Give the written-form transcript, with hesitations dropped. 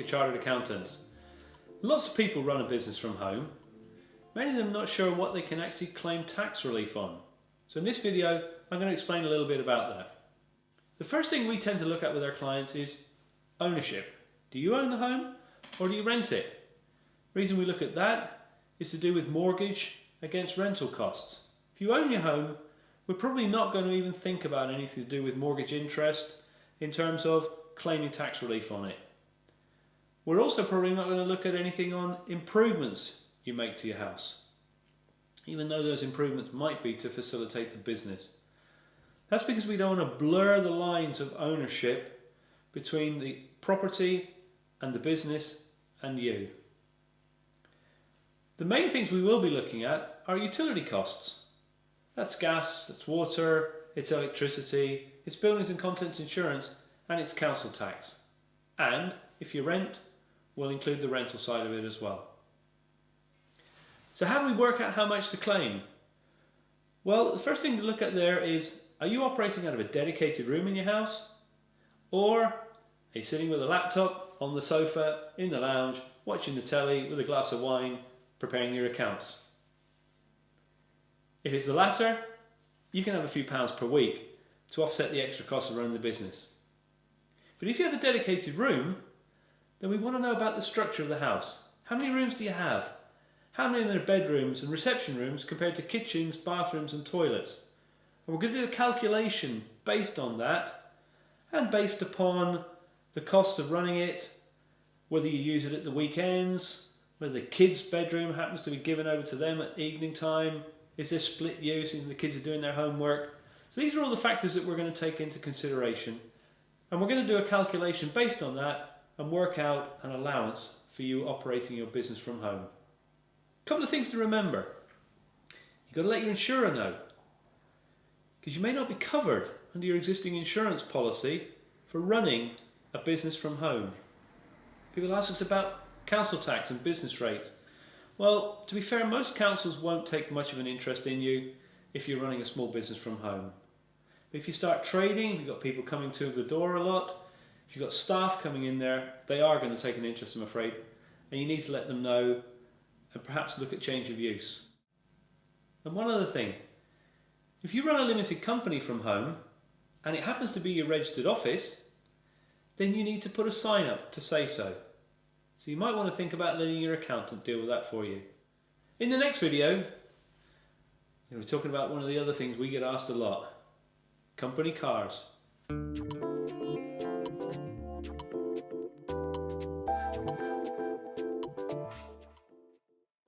Inca Chartered Accountants. Lots of people run a business from home. Many of them not sure what they can actually claim tax relief on. So in this video, I'm going to explain a little bit about that. The first thing we tend to look at with our clients is ownership. Do you own the home or do you rent it? The reason we look at that is to do with mortgage against rental costs. If you own your home, we're probably not going to even think about anything to do with mortgage interest in terms of claiming tax relief on it. We're also probably not going to look at anything on improvements you make to your house, even though those improvements might be to facilitate the business. That's because we don't want to blur the lines of ownership between the property and the business and you. The main things we will be looking at are utility costs. That's gas, it's water, it's electricity, it's buildings and contents insurance, and it's council tax. And if you rent, we'll include the rental side of it as well. So how do we work out how much to claim? Well, the first thing to look at there is, are you operating out of a dedicated room in your house? Or are you sitting with a laptop on the sofa, in the lounge, watching the telly with a glass of wine, preparing your accounts? If it's the latter, you can have a few pounds per week to offset the extra cost of running the business. But if you have a dedicated room, then we want to know about the structure of the house. How many rooms do you have? How many of them are bedrooms and reception rooms compared to kitchens, bathrooms and toilets? And we're going to do a calculation based on that and based upon the costs of running it, whether you use it at the weekends, whether the kids' bedroom happens to be given over to them at evening time, is there split use and the kids are doing their homework. So these are all the factors that we're going to take into consideration, and we're going to do a calculation based on that and work out an allowance for you operating your business from home. A couple of things to remember. You've got to let your insurer know, because you may not be covered under your existing insurance policy for running a business from home. People ask us about council tax and business rates. Well, to be fair, most councils won't take much of an interest in you if you're running a small business from home. But if you start trading, if you've got people coming to the door a lot, if you've got staff coming in there, they are going to take an interest, I'm afraid, and you need to let them know and perhaps look at change of use. And one other thing, if you run a limited company from home and it happens to be your registered office, then you need to put a sign up to say so. So you might want to think about letting your accountant deal with that for you. In the next video, we're talking about one of the other things we get asked a lot: company cars.